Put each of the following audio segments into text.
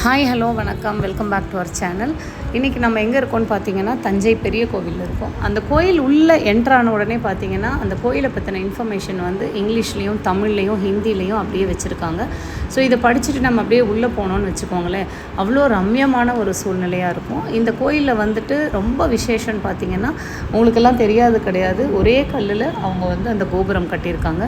Hi hello வணக்கம், welcome back to our channel. இன்றைக்கி நம்ம எங்கே இருக்கோம்னு பார்த்தீங்கன்னா தஞ்சை பெரிய கோவில் இருக்கோம். அந்த கோயில் உள்ளே என்ட்ரான உடனே பார்த்தீங்கன்னா அந்த கோயிலை பற்றின இன்ஃபர்மேஷன் வந்து இங்கிலீஷ்லேயும் தமிழ்லேயும் ஹிந்திலேயும் அப்படியே வச்சுருக்காங்க. ஸோ இதை படிச்சுட்டு நம்ம அப்படியே உள்ளே போனோன்னு வச்சுக்கோங்களேன், அவ்வளோ ரம்யமான ஒரு சூழ்நிலையாக இருக்கும். இந்த கோயிலில் வந்துட்டு ரொம்ப விசேஷம்னு பார்த்தீங்கன்னா உங்களுக்கெல்லாம் தெரியாது கிடையாது, ஒரே கல்லில் அவங்க வந்து அந்த கோபுரம் கட்டியிருக்காங்க.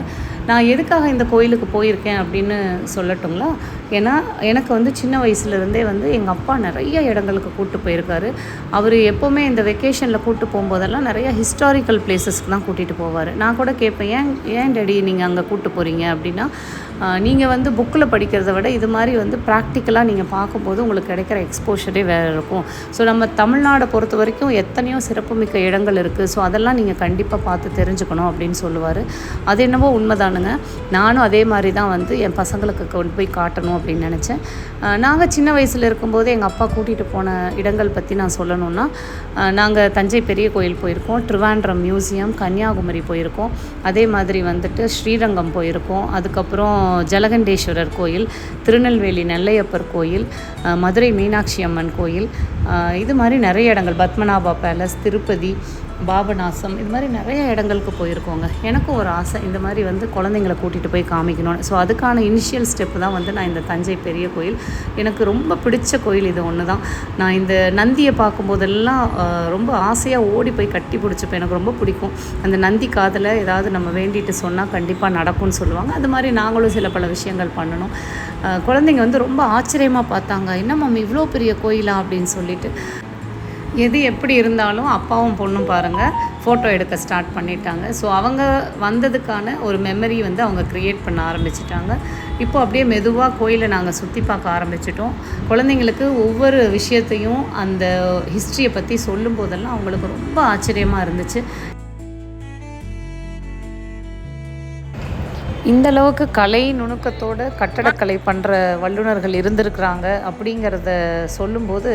நான் எதுக்காக இந்த கோயிலுக்கு போயிருக்கேன் அப்படின்னு சொல்லட்டுங்களா? ஏன்னா எனக்கு வந்து சின்ன வயசுலேருந்தே வந்து எங்கள் அப்பா நிறைய இடங்களுக்கு கூப்பிட்டு போயிருக்காரு. அவர் எப்போவுமே இந்த வெக்கேஷனில் கூப்பிட்டு போகும்போதெல்லாம் நிறைய ஹிஸ்டாரிக்கல் பிளேசஸ்க்கு தான் கூட்டிகிட்டு போவார். நான் கூட கேட்பேன், ஏன் டேடி நீங்கள் அங்கே கூப்பிட்டு போகிறீங்க அப்படின்னா, நீங்கள் வந்து புக்கில் படிக்கிறத விட இது மாதிரி வந்து ப்ராக்டிக்கலாக நீங்கள் பார்க்கும்போது உங்களுக்கு கிடைக்கிற எக்ஸ்போஷரே வேறு இருக்கும். ஸோ நம்ம தமிழ்நாடை பொறுத்த வரைக்கும் எத்தனையோ சிறப்புமிக்க இடங்கள் இருக்குது. ஸோ அதெல்லாம் நீங்கள் கண்டிப்பாக பார்த்து தெரிஞ்சுக்கணும் அப்படின்னு சொல்லுவார். அது என்னவோ உண்மைதானுங்க. நானும் அதே மாதிரி தான் வந்து என் பசங்களுக்கு கொண்டு போய் காட்டணும் அப்படின்னு நினச்சேன். நாங்கள் சின்ன வயசில் இருக்கும்போது எங்கள் அப்பா கூட்டிகிட்டு போன இடங்கள் பற்றி நான் சொல்லணுன்னா, நாங்கள் தஞ்சை பெரிய கோயில் போயிருக்கோம், திருவாண்ட்ரம் மியூசியம், கன்னியாகுமரி போயிருக்கோம், அதே மாதிரி வந்துட்டு ஸ்ரீரங்கம் போயிருக்கோம், அதுக்கப்புறம் ஜலகண்டேஸ்வரர் கோயில், திருநெல்வேலி நெல்லையப்பர் கோயில், மதுரை மீனாட்சி அம்மன் கோயில், இது மாதிரி நிறைய இடங்கள், பத்மநாபா பேலஸ், திருப்பதி, பாபநாசம், இது மாதிரி நிறைய இடங்களுக்கு போயிருக்கோங்க. எனக்கும் ஒரு ஆசை இந்த மாதிரி வந்து குழந்தைங்களை கூட்டிகிட்டு போய் காமிக்கணும்னு. ஸோ அதுக்கான இனிஷியல் ஸ்டெப்பு தான் வந்து நான் இந்த தஞ்சை பெரிய கோயில். எனக்கு ரொம்ப பிடிச்ச கோயில் இது ஒன்று தான். நான் இந்த நந்தியை பார்க்கும்போதெல்லாம் ரொம்ப ஆசையாக ஓடி போய் கட்டி பிடிச்சிப்பேன். எனக்கு ரொம்ப பிடிக்கும். அந்த நந்தி காதில் ஏதாவது நம்ம வேண்டிட்டு சொன்னால் கண்டிப்பாக நடக்கும்னு சொல்லுவாங்க. அது மாதிரி நாங்களும் சில பல விஷயங்கள் பண்ணணும். குழந்தைங்க வந்து ரொம்ப ஆச்சரியமாக பார்த்தாங்க, என்ன மம்மி இவ்வளோ பெரிய கோயிலா அப்படின்னு சொல்லிட்டு. எது எப்படி இருந்தாலும் அப்பாவும் பொண்ணும் பாருங்கள் ஃபோட்டோ எடுக்க ஸ்டார்ட் பண்ணிட்டாங்க. ஸோ அவங்க வந்ததுக்கான ஒரு மெமரி வந்து அவங்க க்ரியேட் பண்ண ஆரம்பிச்சிட்டாங்க. இப்போ அப்படியே மெதுவாக கோயிலை நாங்கள் சுற்றி பார்க்க ஆரம்பிச்சிட்டோம். குழந்தைங்களுக்கு ஒவ்வொரு விஷயத்தையும் அந்த ஹிஸ்ட்ரியை பற்றி சொல்லும் போதெல்லாம் அவங்களுக்கு ரொம்ப ஆச்சரியமாக இருந்துச்சு. இந்தளவுக்கு கலை நுணுக்கத்தோடு கட்டடக்கலை பண்ணுற வல்லுநர்கள் இருந்திருக்கிறாங்க அப்படிங்கிறத சொல்லும்போது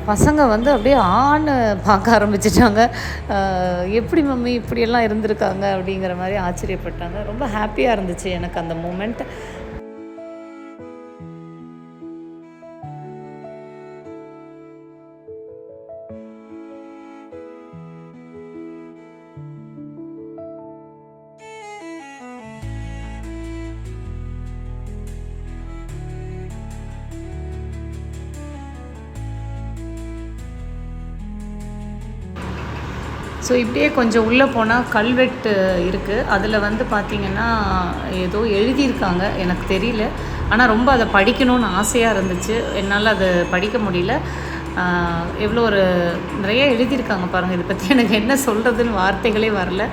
பசங்க வந்து அப்படியே ஆணை பார்க்க ஆரம்பிச்சிட்டாங்க. எப்படி மம்மி இப்படியெல்லாம் இருந்திருக்காங்க அப்படிங்கிற மாதிரி ஆச்சரியப்பட்டாங்க. ரொம்ப ஹாப்பியாக இருந்துச்சு எனக்கு அந்த மூமெண்ட். ஸோ இப்படியே கொஞ்சம் உள்ளே போனால் கல்வெட்டு இருக்குது. அதில் வந்து பார்த்திங்கன்னா ஏதோ எழுதியிருக்காங்க, எனக்கு தெரியல. ஆனால் ரொம்ப அதை படிக்கணும்னு ஆசையாக இருந்துச்சு. என்னால் அதை படிக்க முடியல. எவ்வளோ ஒரு நிறைய எழுதியிருக்காங்க பாருங்கள். இதை பற்றி எனக்கு என்ன சொல்கிறதுன்னு வார்த்தைகளே வரல.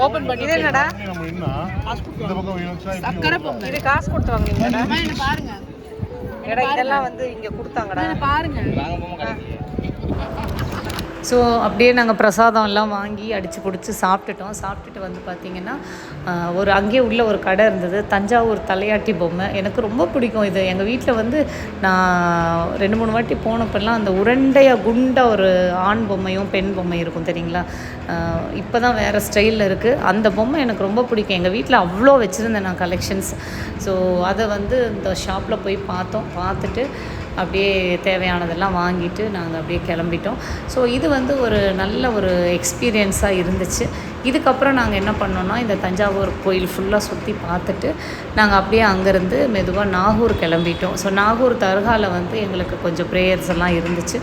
ஓபன் பண்ணி என்னடா சக்கரை பொங்கல், இது காசு கொடுத்து வாங்குனீங்கடா பாருங்க. எடா இதெல்லாம் வந்து இங்க கொடுத்தாங்கடா பாருங்க. ஸோ அப்படியே நாங்கள் பிரசாதம் எல்லாம் வாங்கி அடித்து பிடிச்சி சாப்பிட்டுட்டோம். சாப்பிட்டுட்டு வந்து பார்த்திங்கன்னா ஒரு அங்கேயே உள்ள ஒரு கடை இருந்தது, தஞ்சாவூர் தலையாட்டி பொம்மை. எனக்கு ரொம்ப பிடிக்கும் இது. எங்கள் வீட்டில் வந்து நான் 2-3 வாட்டி போனப்பெல்லாம் அந்த உருண்டையாக குண்டாக ஒரு ஆண் பொம்மையும் பெண் பொம்மை இருக்கும் தெரியுங்களா. இப்போ தான் வேறு ஸ்டைலில் இருக்குது. அந்த பொம்மை எனக்கு ரொம்ப பிடிக்கும். எங்கள் வீட்டில் அவ்வளோ வச்சுருந்தேன் நான் கலெக்ஷன்ஸ். ஸோ அதை வந்து இந்த ஷாப்பில் போய் பார்த்துட்டு அப்படியே தேவையானதெல்லாம் வாங்கிட்டு நாங்கள் அப்படியே கிளம்பிட்டோம். ஸோ இது வந்து ஒரு நல்ல ஒரு எக்ஸ்பீரியன்ஸாக இருந்துச்சு. இதுக்கப்புறம் நாங்கள் என்ன பண்ணோன்னா, இந்த தஞ்சாவூர் கோயில் ஃபுல்லாக சுற்றி பார்த்துட்டு நாங்கள் அப்படியே அங்கேருந்து மெதுவாக நாகூர் கிளம்பிட்டோம். ஸோ நாகூர் தர்காவில் வந்து எங்களுக்கு கொஞ்சம் ப்ரேயர்ஸ் எல்லாம் இருந்துச்சு.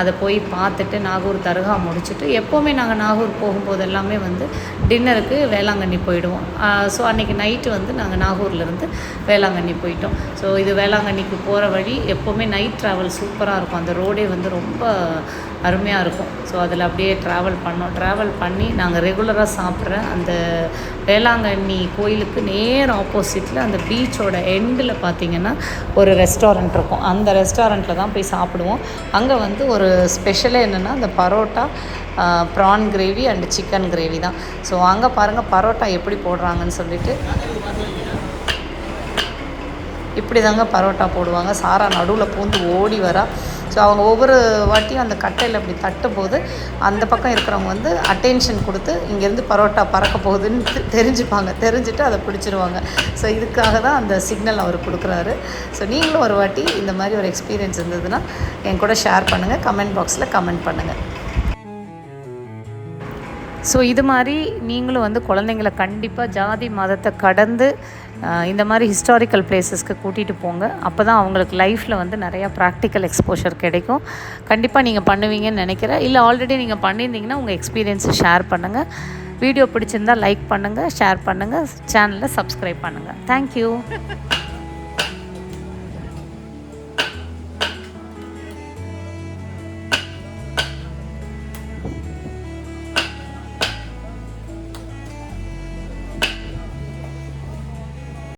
அதை போய் பார்த்துட்டு நாகூர் தர்கா முடிச்சுட்டு, எப்போவுமே நாங்கள் நாகூர் போகும்போது எல்லாமே வந்து டின்னருக்கு வேளாங்கண்ணி போயிடுவோம். ஸோ அன்றைக்கி நைட்டு வந்து நாங்கள் நாகூர்லேருந்து வேளாங்கண்ணி போயிட்டோம். ஸோ இது வேளாங்கண்ணிக்கு போகிற வழி எப்போவுமே நைட் ட்ராவல் சூப்பராக இருக்கும். அந்த ரோடே வந்து ரொம்ப அருமையாக இருக்கும். ஸோ அதில் அப்படியே ட்ராவல் பண்ணி நாங்கள் ரெகுலராக சாப்பிட்ற அந்த வேளாங்கண்ணி கோயிலுக்கு நேர் ஆப்போசிட்டில் அந்த பீச்சோட எண்டில் பார்த்திங்கன்னா ஒரு ரெஸ்டாரண்ட் இருக்கும். அந்த ரெஸ்டாரண்ட்டில் தான் போய் சாப்பிடுவோம். அங்கே வந்து ஒரு ஸ்பெஷலே என்னென்னா அந்த parotta, prawn gravy and chicken gravy தான். ஸோ அங்கே பாருங்கள் பரோட்டா எப்படி போடுறாங்கன்னு சொல்லிட்டு. இப்படி தாங்க பரோட்டா போடுவாங்க. சாரா நடுவில் பூந்து ஓடி வரா. ஸோ அவங்க ஒவ்வொரு வாட்டியும் அந்த கட்டையில் அப்படி தட்டும்போது அந்த பக்கம் இருக்கிறவங்க வந்து அட்டென்ஷன் கொடுத்து இங்கேருந்து பரோட்டா பறக்க போகுதுன்னு தெரிஞ்சுட்டு அதை பிடிச்சிருவாங்க. ஸோ இதுக்காக தான் அந்த சிக்னல் அவர் கொடுக்குறாரு. ஸோ நீங்களும் ஒரு வாட்டி இந்த மாதிரி ஒரு எக்ஸ்பீரியன்ஸ் இருந்ததுன்னா என் கூட ஷேர் பண்ணுங்கள், கமெண்ட் பாக்ஸில் கமெண்ட் பண்ணுங்கள். ஸோ இது மாதிரி நீங்களும் வந்து குழந்தைங்கள கண்டிப்பாக ஜாதி மதத்தை கடந்து இந்த மாதிரி ஹிஸ்டாரிக்கல் பிளேஸஸ்க்கு கூட்டிகிட்டு போங்க. அப்போ தான் அவங்களுக்கு லைஃப்பில் வந்து நிறையா ப்ராக்டிக்கல் எக்ஸ்போஷர் கிடைக்கும். கண்டிப்பாக நீங்கள் பண்ணுவீங்கன்னு நினைக்கிறேன். இல்லை ஆல்ரெடி நீங்கள் பண்ணியிருந்தீங்கன்னா உங்கள் எக்ஸ்பீரியன்ஸை ஷேர் பண்ணுங்கள். வீடியோ பிடிச்சிருந்தால் லைக் பண்ணுங்கள், ஷேர் பண்ணுங்கள், சேனலை சப்ஸ்கிரைப் பண்ணுங்கள். தேங்க்யூ.